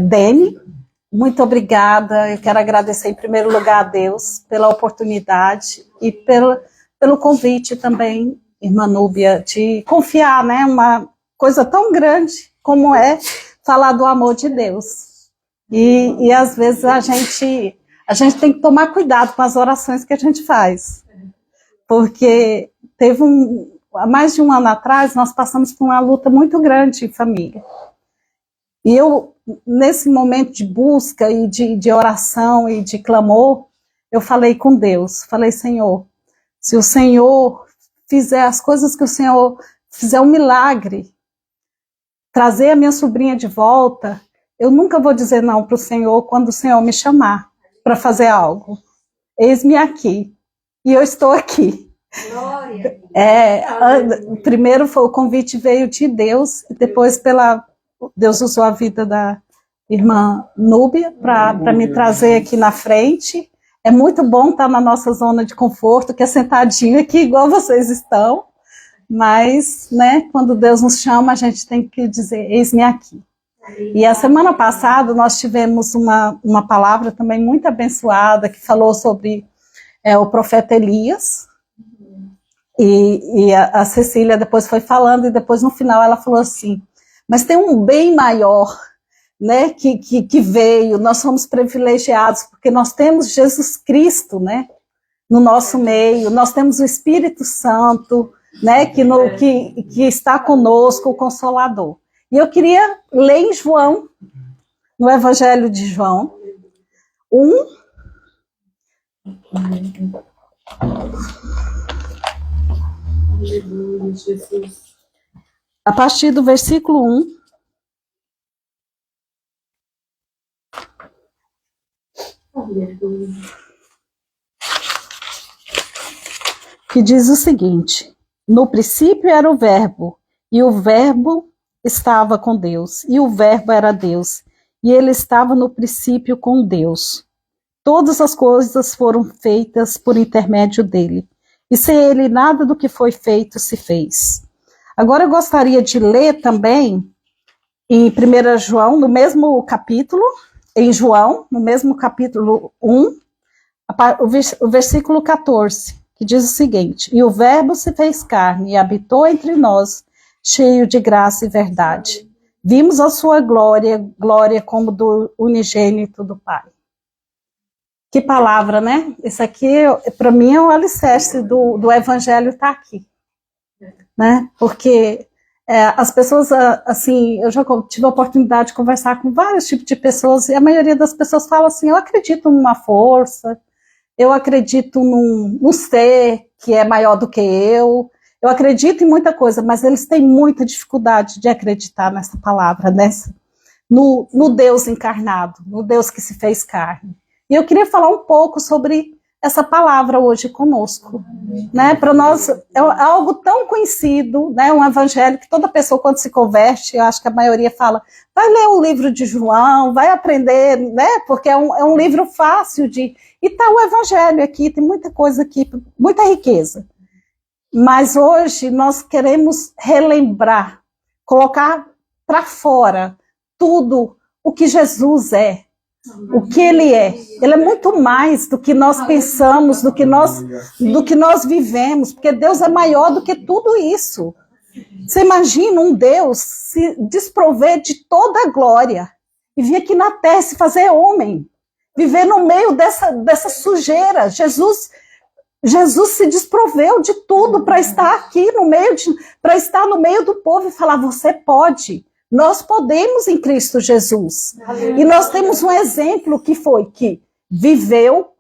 Dene. Muito obrigada. Eu quero agradecer em primeiro lugar a Deus pela oportunidade e pelo convite também, irmã Núbia, de confiar, né, uma coisa tão grande como é falar do amor de Deus. E às vezes a gente tem que tomar cuidado com as orações que a gente faz. Porque há mais de um ano atrás, nós passamos por uma luta muito grande em família. E eu, nesse momento de busca e de oração e de clamor, eu falei com Deus, falei, Senhor, se o Senhor fizer as coisas que o Senhor fizer um milagre, trazer a minha sobrinha de volta, eu nunca vou dizer não para o Senhor quando o Senhor me chamar para fazer algo. Eis-me aqui. E eu estou aqui. Glória. Primeiro o convite veio de Deus, e depois Deus usou a vida da irmã Núbia para me trazer aqui na frente. É muito bom estar na nossa zona de conforto, que é sentadinho aqui, igual vocês estão. Mas, né, quando Deus nos chama, a gente tem que dizer, eis-me aqui. E a semana passada nós tivemos uma palavra também muito abençoada, que falou sobre o profeta Elias. E a Cecília depois foi falando, e depois no final ela falou assim, mas tem um bem maior, né, que veio, nós somos privilegiados, porque nós temos Jesus Cristo, né, no nosso meio, nós temos o Espírito Santo, né, que está conosco, o Consolador. E eu queria ler em João, no Evangelho de João, 1. A partir do versículo 1. Que diz o seguinte: no princípio era o Verbo, e o Verbo estava com Deus, e o Verbo era Deus, e ele estava no princípio com Deus. Todas as coisas foram feitas por intermédio dele, e sem ele nada do que foi feito se fez. Agora eu gostaria de ler também em 1 João, no mesmo capítulo, em João, no mesmo capítulo 1, o versículo 14, que diz o seguinte: e o Verbo se fez carne e habitou entre nós, cheio de graça e verdade. Vimos a sua glória, glória como do unigênito do Pai. Que palavra, né? Isso aqui, para mim, é o alicerce do Evangelho estar aqui. Né? Porque as pessoas, assim, eu já tive a oportunidade de conversar com vários tipos de pessoas, e a maioria das pessoas fala assim, eu acredito numa força, eu acredito num ser que é maior do que eu acredito em muita coisa, mas eles têm muita dificuldade de acreditar nessa palavra, no Deus encarnado, no Deus que se fez carne. E eu queria falar um pouco sobre essa palavra hoje conosco, né? Para nós é algo tão conhecido, né? Um evangelho que toda pessoa quando se converte, eu acho que a maioria fala, vai ler o livro de João, vai aprender, né? Porque é um livro fácil e tá o evangelho aqui, tem muita coisa aqui, muita riqueza. Mas hoje nós queremos relembrar, colocar para fora tudo o que Jesus é, o que ele é. Ele é muito mais do que nós pensamos, do que nós vivemos, porque Deus é maior do que tudo isso. Você imagina um Deus se desprover de toda a glória e vir aqui na terra se fazer homem, viver no meio dessa sujeira. Jesus se desproveu de tudo para estar aqui para estar no meio do povo e falar, você pode. Nós podemos em Cristo Jesus. E nós temos um exemplo que viveu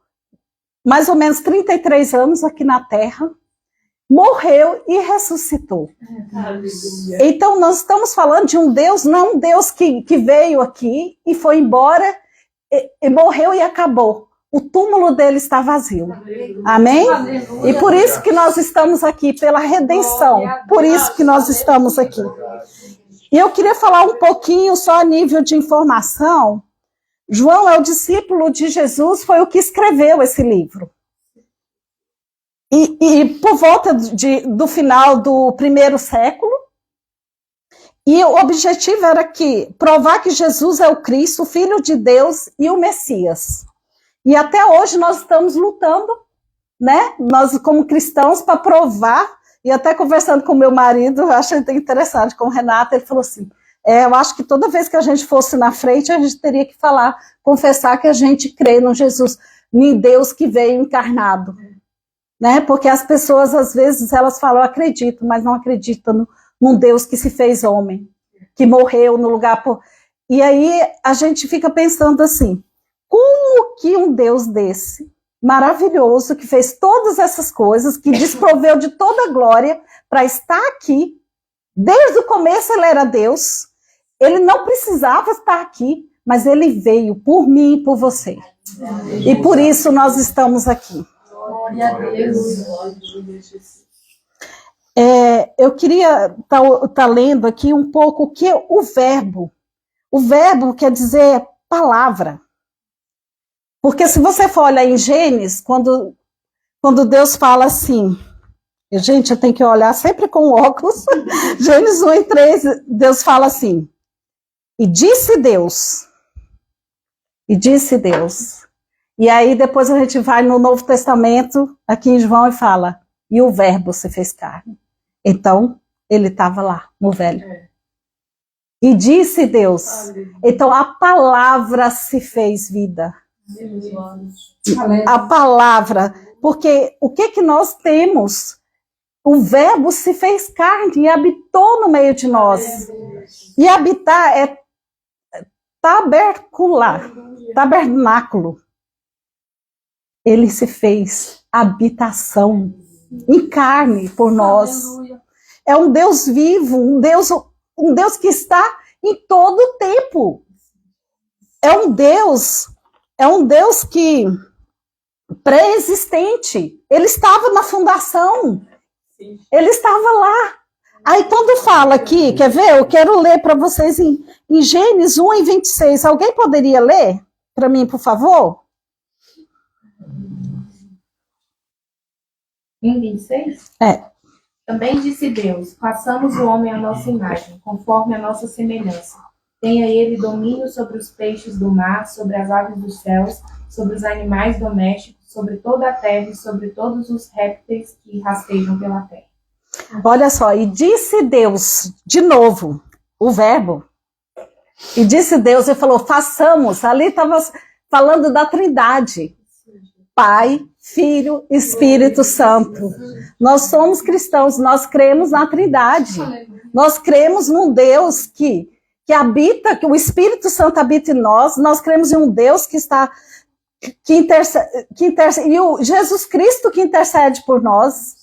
mais ou menos 33 anos aqui na Terra, morreu e ressuscitou. Então nós estamos falando de um Deus, não um Deus que veio aqui e foi embora, e morreu e acabou. O túmulo dele está vazio. Amém? E por isso que nós estamos aqui, pela redenção. Por isso que nós estamos aqui. E eu queria falar um pouquinho, só a nível de informação. João é o discípulo de Jesus, foi o que escreveu esse livro. E por volta do final do 1º século, E o objetivo era provar que Jesus é o Cristo, o Filho de Deus e o Messias. E até hoje nós estamos lutando, né? Nós como cristãos para provar, e até conversando com meu marido, eu achei interessante, com o Renato, ele falou assim, eu acho que toda vez que a gente fosse na frente, a gente teria que falar, confessar que a gente crê no Jesus, em Deus que veio encarnado. Né? Porque as pessoas, às vezes, elas falam, eu acredito, mas não acreditam num Deus que se fez homem, que morreu no lugar... E aí a gente fica pensando assim, como que um Deus desse, maravilhoso, que fez todas essas coisas, que desproveu de toda a glória para estar aqui, desde o começo ele era Deus, ele não precisava estar aqui, mas ele veio por mim e por você. E por isso nós estamos aqui. Glória a Deus. Eu queria tá lendo aqui um pouco o que o verbo. O verbo quer dizer palavra. Porque se você for olhar em Gênesis, quando Deus fala assim, gente, eu tenho que olhar sempre com óculos, Gênesis 1:3, Deus fala assim, e disse Deus. E aí depois a gente vai no Novo Testamento, aqui em João, e fala, e o verbo se fez carne. Então, ele estava lá, no velho. E disse Deus. Então, a palavra se fez vida. A palavra. Porque o que nós temos? O verbo se fez carne e habitou no meio de nós. E habitar é tabernáculo. Ele se fez habitação em carne por nós. É um Deus vivo, um Deus que está em todo o tempo. É um Deus que pré-existente. Ele estava na fundação. Ele estava lá. Aí quando fala aqui, quer ver? Eu quero ler para vocês em Gênesis 1:26. Alguém poderia ler para mim, por favor? 1:26? Também disse Deus, façamos o homem à nossa imagem, conforme a nossa semelhança. Tenha ele domínio sobre os peixes do mar, sobre as aves dos céus, sobre os animais domésticos, sobre toda a terra e sobre todos os répteis que rastejam pela terra. Olha só, e disse Deus, de novo, o verbo. E disse Deus, ele falou, façamos. Ali estava falando da Trindade. Pai, Filho, Espírito Santo. Nós somos cristãos, nós cremos na Trindade. Nós cremos num Deus que habita, que o Espírito Santo habita em nós. Nós cremos em um Deus que intercede, e o Jesus Cristo que intercede por nós.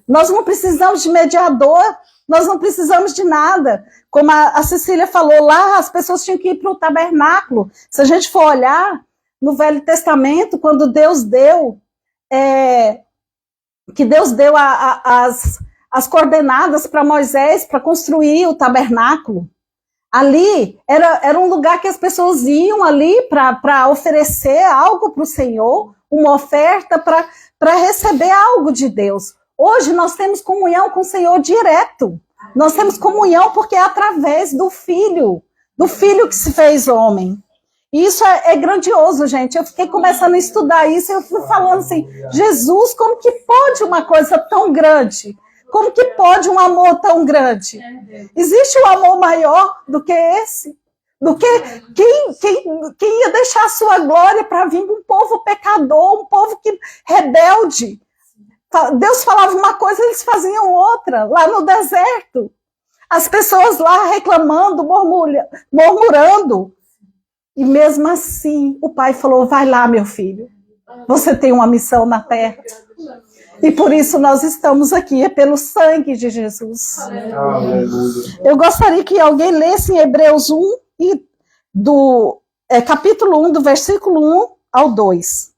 Nós não precisamos de mediador, nós não precisamos de nada. Como a Cecília falou lá, as pessoas tinham que ir para o tabernáculo. Se a gente for olhar no Velho Testamento, quando Deus deu as coordenadas para Moisés para construir o tabernáculo, ali era um lugar que as pessoas iam ali para oferecer algo para o Senhor, uma oferta para receber algo de Deus. Hoje nós temos comunhão com o Senhor direto. Nós temos comunhão porque é através do Filho que se fez homem. E isso é grandioso, gente. Eu fiquei começando a estudar isso e eu fui falando assim, Jesus, como que pode uma coisa tão grande? Como que pode um amor tão grande? Existe um amor maior do que esse? Do que quem ia deixar a sua glória para vir um povo pecador, um povo rebelde? Deus falava uma coisa, eles faziam outra, lá no deserto. As pessoas lá reclamando, murmurando. E mesmo assim, o pai falou, vai lá, meu filho. Você tem uma missão na terra. E por isso nós estamos aqui, é pelo sangue de Jesus. Eu gostaria que alguém lesse em Hebreus 1, capítulo 1, do versículo 1 ao 2.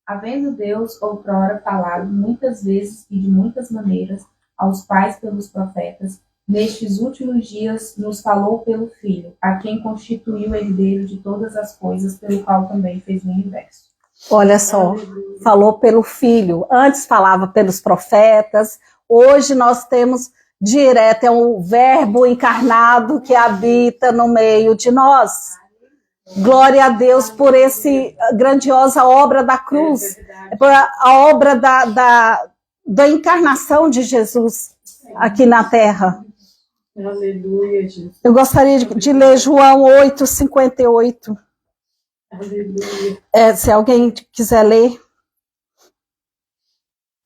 Havendo Deus outrora falado muitas vezes e de muitas maneiras aos pais pelos profetas, nestes últimos dias nos falou pelo Filho, a quem constituiu herdeiro de todas as coisas, pelo qual também fez o universo. Olha só, falou pelo Filho. Antes falava pelos profetas. Hoje nós temos direto, é o Verbo encarnado que habita no meio de nós. Glória a Deus por essa grandiosa obra da cruz, por a obra da encarnação de Jesus aqui na terra. Aleluia, Jesus. Eu gostaria de ler João 8:58. Aleluia. Se alguém quiser ler.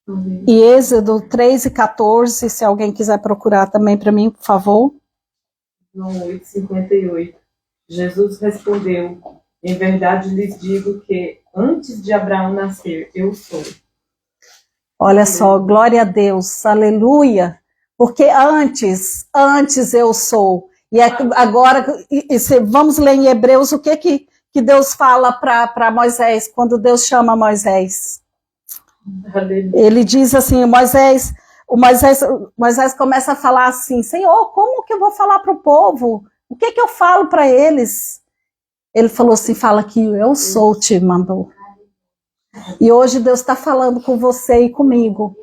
Amém. E Êxodo 3:14, se alguém quiser procurar também para mim, por favor. João 8:58. Jesus respondeu: em verdade lhes digo que antes de Abraão nascer, eu sou. Olha só, glória a Deus, aleluia. Porque antes eu sou. E agora, vamos ler em Hebreus o que Deus fala para Moisés, quando Deus chama Moisés. Aleluia. Ele diz assim, Moisés começa a falar assim, Senhor, como que eu vou falar para o povo? O que eu falo para eles? Ele falou assim, fala que eu sou te mandou. E hoje Deus está falando com você e comigo,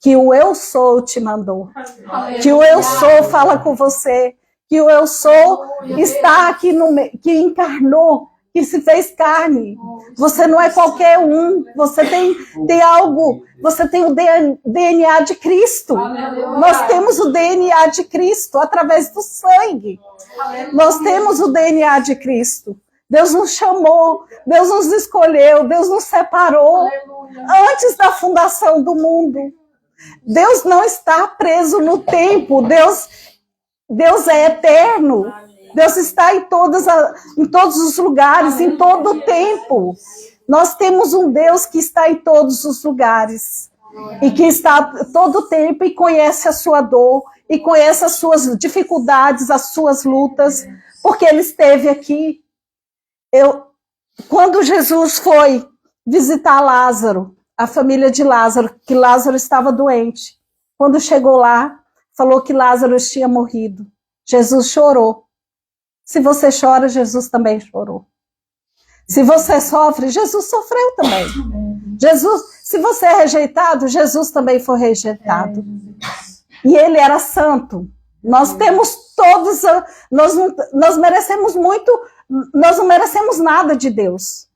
que o eu sou te mandou. Que o eu sou fala com você, que o eu sou está aqui no meio, que encarnou, que se fez carne. Você não é qualquer um, você tem algo, você tem o DNA de Cristo. Nós temos o DNA de Cristo através do sangue. Nós temos o DNA de Cristo. Deus nos chamou, Deus nos escolheu, Deus nos separou antes da fundação do mundo. Deus não está preso no tempo, Deus é eterno. Deus está em todos os lugares, em todo o tempo. Nós temos um Deus que está em todos os lugares. E que está todo o tempo e conhece a sua dor, e conhece as suas dificuldades, as suas lutas, porque Ele esteve aqui. Quando Jesus foi visitar Lázaro, a família de Lázaro, que Lázaro estava doente, quando chegou lá, falou que Lázaro tinha morrido. Jesus chorou. Se você chora, Jesus também chorou. Se você sofre, Jesus sofreu também. Se você é rejeitado, Jesus também foi rejeitado. E Ele era santo. Nós temos todos, nós merecemos muito, nós não merecemos nada de Deus.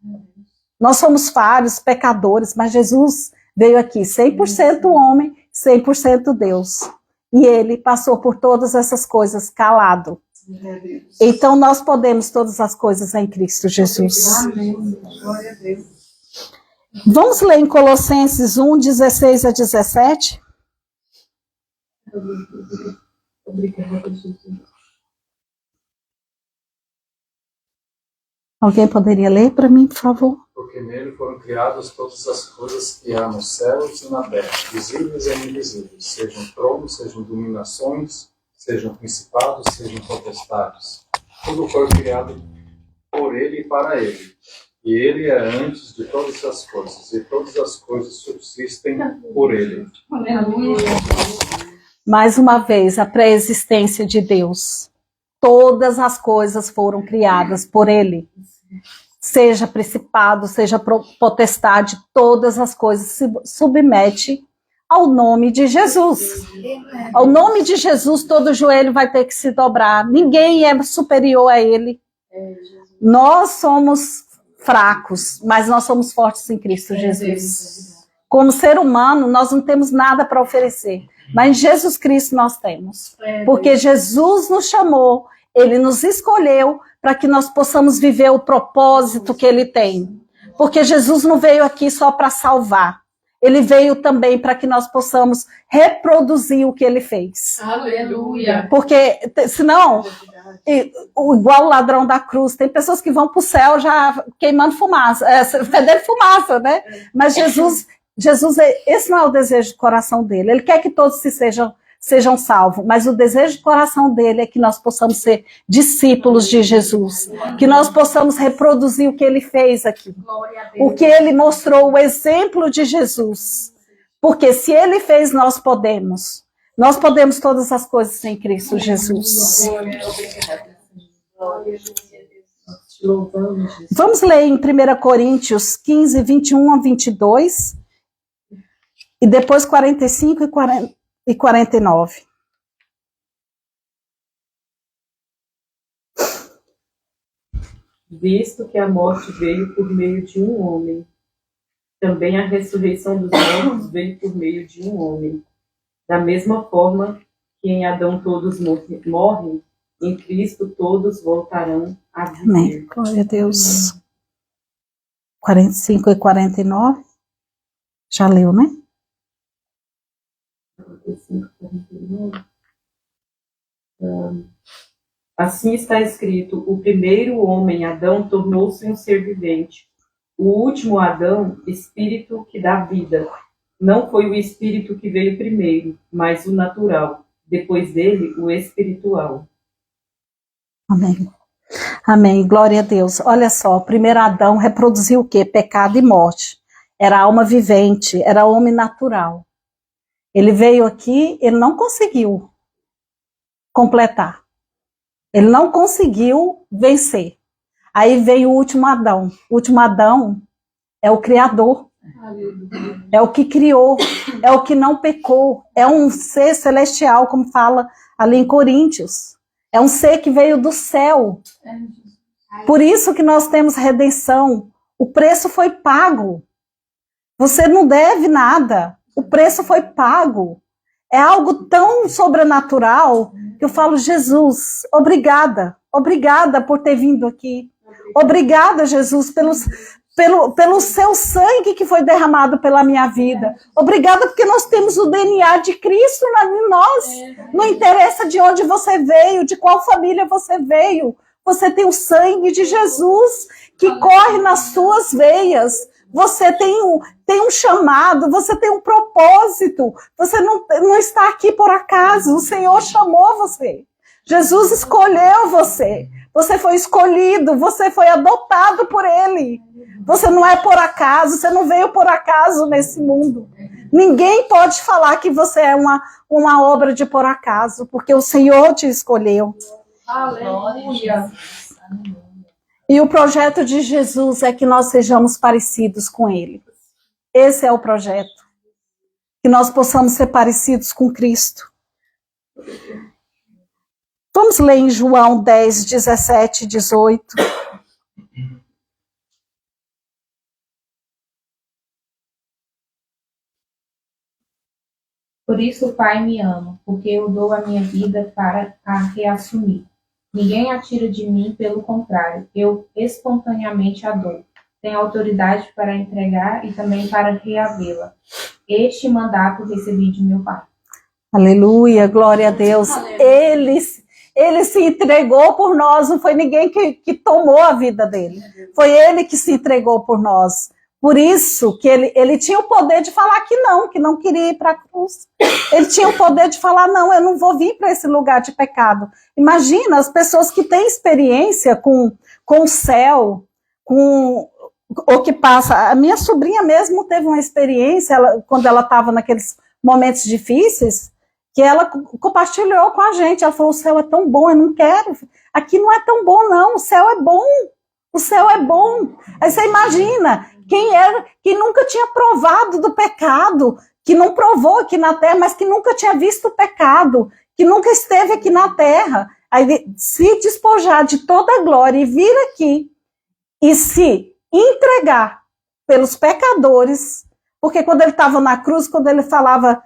Nós somos falhos, pecadores, mas Jesus veio aqui 100% homem, 100% Deus. E Ele passou por todas essas coisas calado. Então nós podemos todas as coisas em Cristo Jesus. Amém. Glória a Deus. Vamos ler em Colossenses 1:16-17? Obrigada, Jesus. Alguém poderia ler para mim, por favor? Porque nele foram criadas todas as coisas que há nos céus e na terra, visíveis e invisíveis, sejam tronos, sejam dominações, sejam principados, sejam potestades. Tudo foi criado por Ele e para Ele. E Ele é antes de todas as coisas, e todas as coisas subsistem por Ele. Mais uma vez, a pré-existência de Deus. Todas as coisas foram criadas por Ele. Seja principado, seja potestade, todas as coisas se submetem ao nome de Jesus. Ao nome de Jesus, todo joelho vai ter que se dobrar. Ninguém é superior a Ele. Nós somos fracos, mas nós somos fortes em Cristo Jesus. Como ser humano, nós não temos nada para oferecer. Mas em Jesus Cristo nós temos. Porque Jesus nos chamou, Ele nos escolheu para que nós possamos viver o propósito que Ele tem. Porque Jesus não veio aqui só para salvar. Ele veio também para que nós possamos reproduzir o que Ele fez. Aleluia. Porque senão, igual o ladrão da cruz, tem pessoas que vão para o céu já queimando fumaça, fedendo fumaça, né? Mas Jesus, esse não é o desejo do coração dele. Ele quer que todos sejam salvos, mas o desejo do coração dele é que nós possamos ser discípulos de Jesus, que nós possamos reproduzir o que ele fez aqui, o que ele mostrou, o exemplo de Jesus, porque se ele fez, nós podemos. Nós podemos todas as coisas em Cristo Jesus. Te louvamos, Jesus. Vamos ler em 1 Coríntios 15, 21 a 22, e depois 45 e 49. Visto que a morte veio por meio de um homem, também a ressurreição dos mortos veio por meio de um homem. Da mesma forma que em Adão todos morrem, em Cristo todos voltarão a viver. Amém. Glória a Deus. 45 e 49. Já leu, né? 45, 49. Assim está escrito: o primeiro homem, Adão, tornou-se um ser vivente. O último Adão, espírito que dá vida. Não foi o espírito que veio primeiro, mas o natural. Depois dele, o espiritual. Amém. Amém. Glória a Deus. Olha só, o primeiro Adão reproduziu o quê? Pecado e morte. Era alma vivente, era homem natural. Ele veio aqui, ele não conseguiu completar. Ele não conseguiu vencer. Aí veio o último Adão. O último Adão é o Criador. É o que criou, é o que não pecou. É um ser celestial, como fala ali em Coríntios. É um ser que veio do céu. Por isso que nós temos redenção. O preço foi pago. Você não deve nada. O preço foi pago. É algo tão sobrenatural que eu falo, Jesus, obrigada. Obrigada por ter vindo aqui. Obrigada, Jesus, pelo seu sangue que foi derramado pela minha vida. Obrigada porque nós temos o DNA de Cristo em nós. Não interessa de onde você veio, de qual família você veio. Você tem o sangue de Jesus que corre nas suas veias. Você tem um chamado, você tem um propósito. Você não está aqui por acaso. O Senhor chamou você. Jesus escolheu você. Você foi escolhido, você foi adotado por Ele. Você não é por acaso, você não veio por acaso nesse mundo. Ninguém pode falar que você é uma obra de por acaso, porque o Senhor te escolheu. Aleluia. E o projeto de Jesus é que nós sejamos parecidos com Ele. Esse é o projeto. Que nós possamos ser parecidos com Cristo. Vamos ler em João 10, 17 e 18. Por isso o Pai me ama, porque eu dou a minha vida para a reassumir. Ninguém a tira de mim, pelo contrário, eu espontaneamente a dou. Tenho autoridade para entregar e também para reavê-la. Este mandato recebi de meu Pai. Aleluia, glória a Deus. Ele se entregou por nós, não foi ninguém que tomou a vida dele. Foi ele que se entregou por nós. Por isso que ele tinha o poder de falar que não queria ir para a cruz. Ele tinha o poder de falar, não, eu não vou vir para esse lugar de pecado. Imagina as pessoas que têm experiência com o céu, com o que passa. A minha sobrinha mesmo teve uma experiência, quando ela estava naqueles momentos difíceis, que ela compartilhou com a gente. Ela falou, o céu é tão bom, eu não quero. Aqui não é tão bom, não. O céu é bom. O céu é bom. Aí você imagina, quem nunca tinha provado do pecado, que não provou aqui na terra, mas que nunca tinha visto o pecado, que nunca esteve aqui na terra. Aí se despojar de toda a glória e vir aqui e se entregar pelos pecadores, porque quando ele estava na cruz, quando ele falava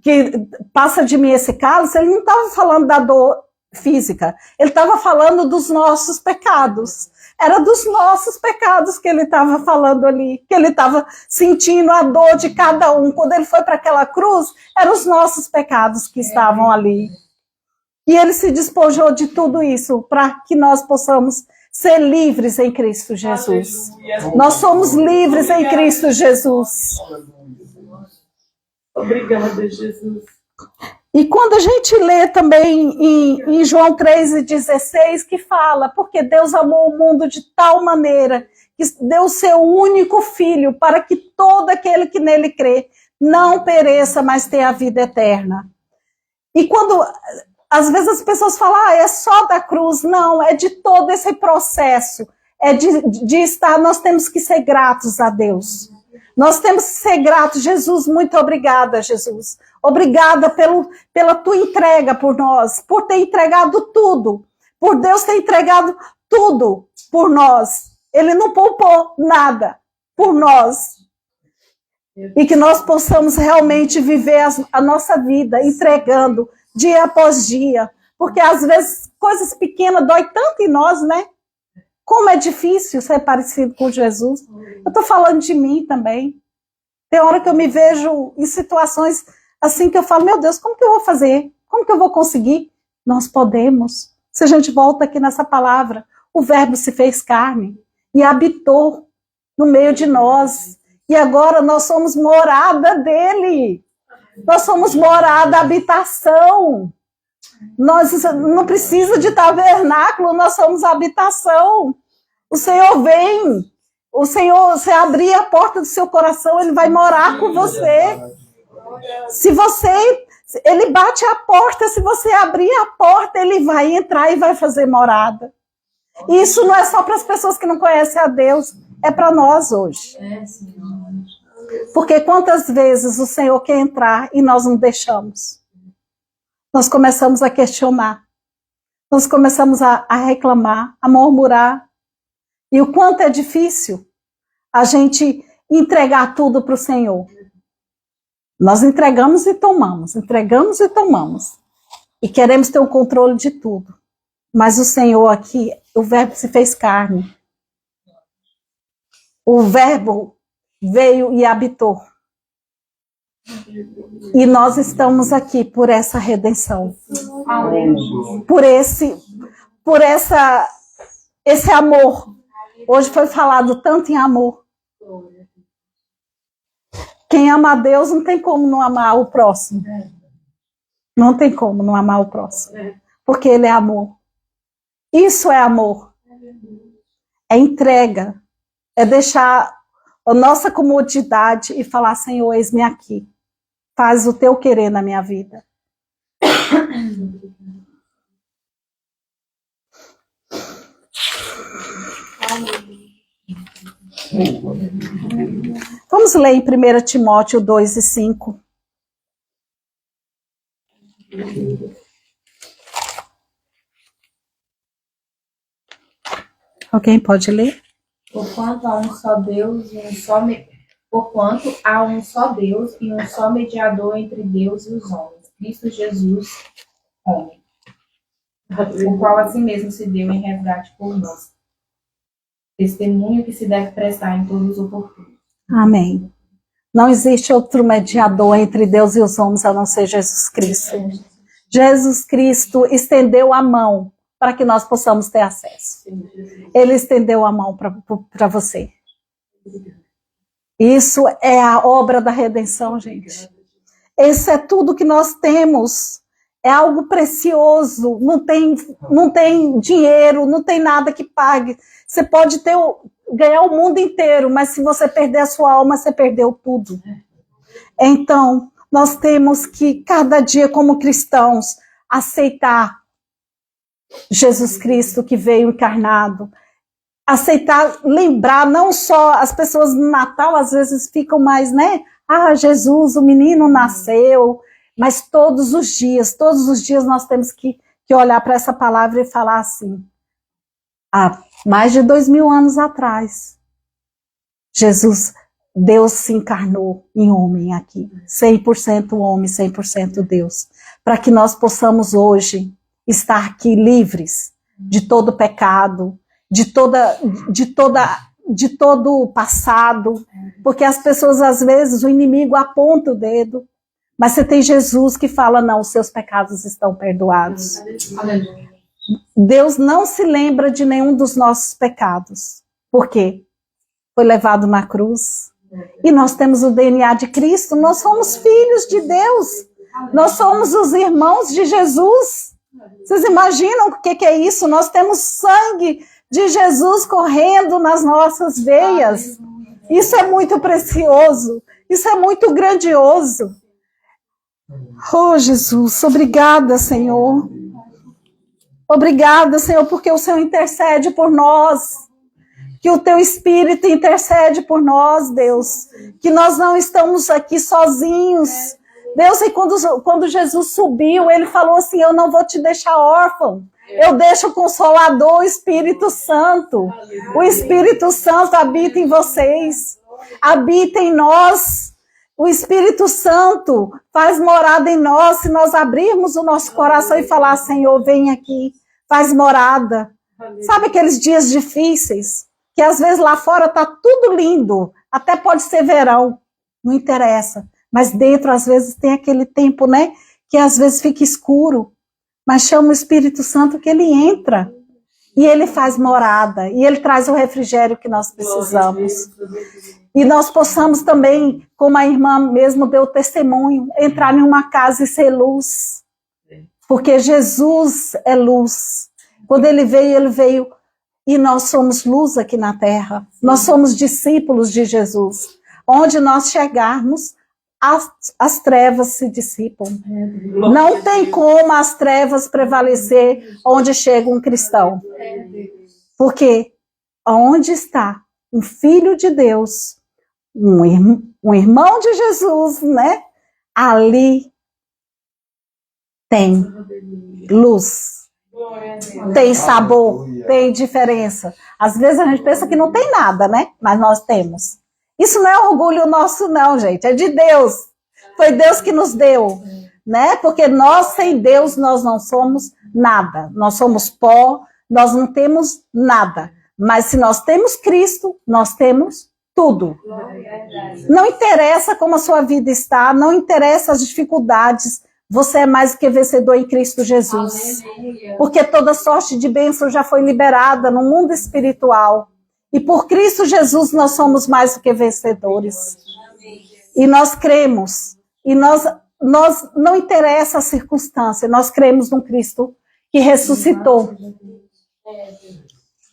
que passa de mim esse cálice, ele não estava falando da dor física, ele estava falando dos nossos pecados. Era dos nossos pecados que ele estava falando ali, que ele estava sentindo a dor de cada um. Quando ele foi para aquela cruz, eram os nossos pecados que estavam ali. E ele se despojou de tudo isso para que nós possamos ser livres em Cristo Jesus. Aleluia. Nós somos livres em Cristo Jesus. Obrigada, Jesus. E quando a gente lê também em João 3,16, que fala, porque Deus amou o mundo de tal maneira que deu o seu único filho para que todo aquele que nele crê não pereça, mas tenha a vida eterna. E quando, às vezes as pessoas falam, é só da cruz. Não, é de todo esse processo. É de estar, nós temos que ser gratos a Deus. Nós temos que ser gratos. Jesus, muito obrigada, Jesus. Obrigada pela tua entrega por nós, por ter entregado tudo. Por Deus ter entregado tudo por nós. Ele não poupou nada por nós. E que nós possamos realmente viver a nossa vida entregando dia após dia. Porque às vezes coisas pequenas dói tanto em nós, né? Como é difícil ser parecido com Jesus. Eu estou falando de mim também. Tem hora que eu me vejo em situações assim que eu falo, meu Deus, como que eu vou fazer? Como que eu vou conseguir? Nós podemos. Se a gente volta aqui nessa palavra, o Verbo se fez carne e habitou no meio de nós. E agora nós somos morada dele. Nós somos morada, habitação. Nós não precisa de tabernáculo, nós somos habitação. O Senhor vem. O Senhor, você abrir a porta do seu coração, Ele vai morar com você. Ele bate a porta, se você abrir a porta, Ele vai entrar e vai fazer morada. E isso não é só para as pessoas que não conhecem a Deus, é para nós hoje. Porque quantas vezes o Senhor quer entrar e nós não deixamos? Nós começamos a questionar. Nós começamos a reclamar, a murmurar. E o quanto é difícil a gente entregar tudo para o Senhor. Nós entregamos e tomamos, entregamos e tomamos. E queremos ter o controle de tudo. Mas o Senhor aqui, o Verbo se fez carne. O Verbo veio e habitou. E nós estamos aqui por essa redenção. Por esse amor. Hoje foi falado tanto em amor. Quem ama a Deus não tem como não amar o próximo. Não tem como não amar o próximo. Porque Ele é amor. Isso é amor. É entrega. É deixar a nossa comodidade e falar, Senhor, eis-me aqui. Faz o teu querer na minha vida. Vamos ler em 1 Timóteo 2 e 5. Alguém pode ler? Porquanto há um só Deus e um só mediador entre Deus e os homens, Cristo Jesus, homem, o qual assim mesmo se deu em resgate por nós. Testemunho que se deve prestar em todos os oportunos. Amém. Não existe outro mediador entre Deus e os homens a não ser Jesus Cristo. Jesus Cristo estendeu a mão para que nós possamos ter acesso. Ele estendeu a mão para você. Isso é a obra da redenção, gente. Isso é tudo que nós temos. É algo precioso. Não tem dinheiro, não tem nada que pague. Você pode ganhar o mundo inteiro, mas se você perder a sua alma, você perdeu tudo. Então, nós temos que, cada dia como cristãos, aceitar Jesus Cristo que veio encarnado. Aceitar, lembrar, não só as pessoas no Natal às vezes ficam mais, né? Ah, Jesus, o menino nasceu. Mas todos os dias nós temos que olhar para essa palavra e falar assim. Há mais de 2000 anos atrás, Deus se encarnou em homem aqui. 100% homem, 100% Deus. Para que nós possamos hoje estar aqui livres de todo pecado, de todo o passado, porque as pessoas às vezes, o inimigo aponta o dedo, mas você tem Jesus que fala, não, os seus pecados estão perdoados. Deus não se lembra de nenhum dos nossos pecados, porque foi levado na cruz, e nós temos o DNA de Cristo, nós somos filhos de Deus, nós somos os irmãos de Jesus. Vocês imaginam o que é isso? Nós temos sangue de Jesus correndo nas nossas veias. Isso é muito precioso. Isso é muito grandioso. Oh, Jesus, obrigada, Senhor. Obrigada, Senhor, porque o Senhor intercede por nós. Que o teu Espírito intercede por nós, Deus. Que nós não estamos aqui sozinhos. Deus, e quando Jesus subiu, ele falou assim, eu não vou te deixar órfão. Eu deixo o Consolador, o Espírito Santo. O Espírito Santo habita em vocês. Habita em nós. O Espírito Santo faz morada em nós. Se nós abrirmos o nosso coração e falar, Senhor, vem aqui, faz morada. Sabe aqueles dias difíceis? Que às vezes lá fora está tudo lindo. Até pode ser verão. Não interessa. Mas dentro, às vezes, tem aquele tempo, né? Que às vezes fica escuro. Mas chama o Espírito Santo que ele entra. E ele faz morada. E ele traz o refrigério que nós precisamos. E nós possamos também, como a irmã mesmo deu testemunho, entrar em uma casa e ser luz. Porque Jesus é luz. Quando ele veio e nós somos luz aqui na terra. Nós somos discípulos de Jesus. Onde nós chegarmos, as trevas se dissipam. Não tem como as trevas prevalecer onde chega um cristão. Porque onde está um filho de Deus, um irmão de Jesus, né? Ali tem luz, tem sabor, tem diferença. Às vezes a gente pensa que não tem nada, né? Mas nós temos. Isso não é orgulho nosso, não, gente. É de Deus. Foi Deus que nos deu, né? Porque nós, sem Deus, nós não somos nada. Nós somos pó, nós não temos nada. Mas se nós temos Cristo, nós temos tudo. Não interessa como a sua vida está, não interessa as dificuldades. Você é mais do que vencedor em Cristo Jesus. Porque toda sorte de bênção já foi liberada no mundo espiritual. E por Cristo Jesus nós somos mais do que vencedores. E nós cremos. E nós não interessa a circunstância. Nós cremos num Cristo que ressuscitou.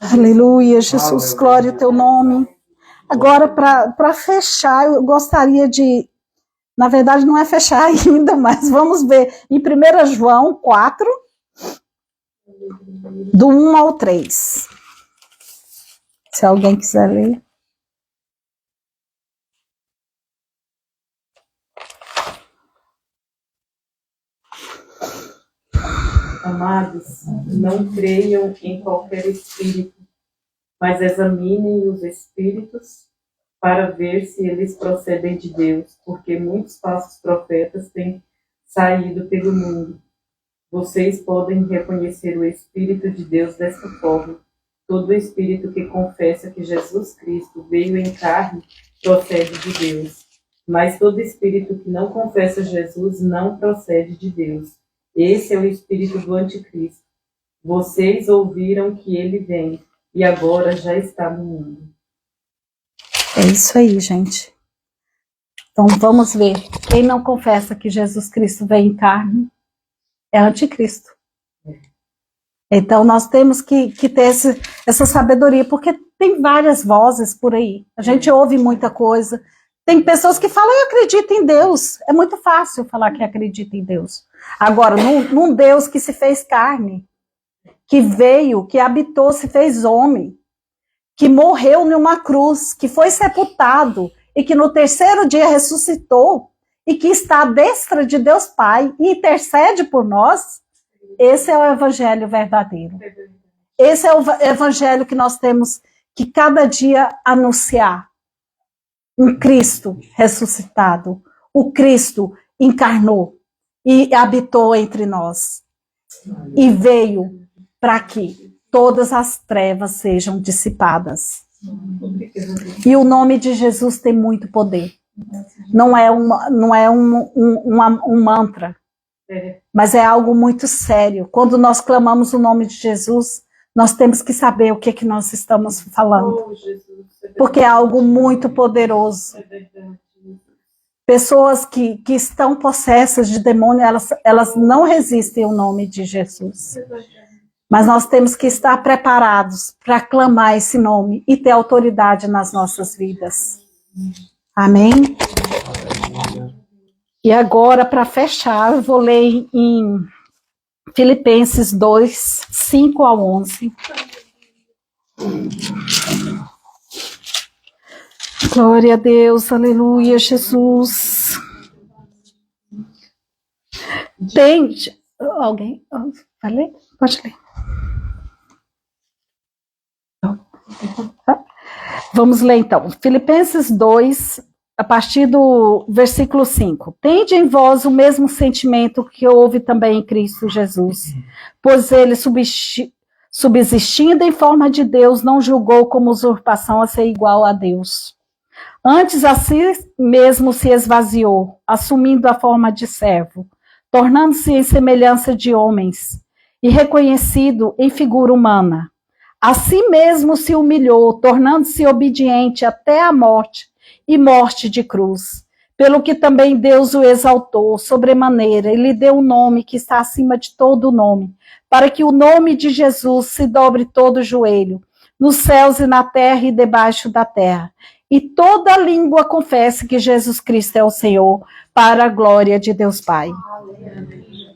Aleluia, Jesus, glória ao teu nome. Agora, para fechar, eu gostaria de... Na verdade, não é fechar ainda, mas vamos ver. Em 1 João 4, do 1 ao 3. Se alguém quiser ler. Amados, não creiam em qualquer espírito, mas examinem os espíritos para ver se eles procedem de Deus, porque muitos falsos profetas têm saído pelo mundo. Vocês podem reconhecer o Espírito de Deus desta forma. Todo espírito que confessa que Jesus Cristo veio em carne procede de Deus. Mas todo espírito que não confessa Jesus não procede de Deus. Esse é o espírito do anticristo. Vocês ouviram que ele vem e agora já está no mundo. É isso aí, gente. Então vamos ver. Quem não confessa que Jesus Cristo veio em carne é anticristo. Então nós temos que ter essa sabedoria, porque tem várias vozes por aí. A gente ouve muita coisa. Tem pessoas que falam, eu acredito em Deus. É muito fácil falar que acredita em Deus. Agora, num Deus que se fez carne, que veio, que habitou, se fez homem, que morreu numa cruz, que foi sepultado e que no terceiro dia ressuscitou e que está à destra de Deus Pai e intercede por nós, esse é o evangelho verdadeiro. Esse é o evangelho que nós temos que cada dia anunciar. Um Cristo ressuscitado. O Cristo encarnou e habitou entre nós. E veio para que todas as trevas sejam dissipadas. E o nome de Jesus tem muito poder. Não é um mantra, mas é algo muito sério. Quando nós clamamos o nome de Jesus, nós temos que saber o que é que nós estamos falando. Porque é algo muito poderoso. Pessoas que estão possessas de demônio, elas não resistem ao nome de Jesus. Mas nós temos que estar preparados para clamar esse nome e ter autoridade nas nossas vidas. Amém? E agora, para fechar, eu vou ler em Filipenses 2, 5 a 11. Glória a Deus, aleluia, Jesus. Tem alguém? Vai ler? Pode ler. Vamos ler então. Filipenses 2, a partir do versículo 5. Tende em vós o mesmo sentimento que houve também em Cristo Jesus, pois ele, subsistindo em forma de Deus, não julgou como usurpação a ser igual a Deus. Antes a si mesmo se esvaziou, assumindo a forma de servo, tornando-se em semelhança de homens, e reconhecido em figura humana. A si mesmo se humilhou, tornando-se obediente até a morte, e morte de cruz. Pelo que também Deus o exaltou sobremaneira, e lhe deu um nome que está acima de todo nome, para que o nome de Jesus se dobre todo o joelho, nos céus e na terra e debaixo da terra, e toda língua confesse que Jesus Cristo é o Senhor, para a glória de Deus Pai.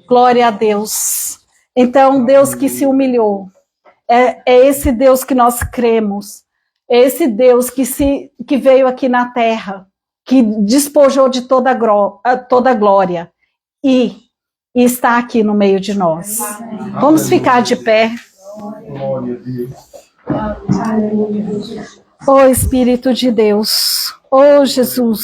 Glória a Deus. Então, Deus que se humilhou, é esse Deus que nós cremos, é esse Deus que veio aqui na terra, que despojou de toda glória e está aqui no meio de nós. Vamos ficar de pé. Glória a Deus. Ó Espírito de Deus, ó Jesus.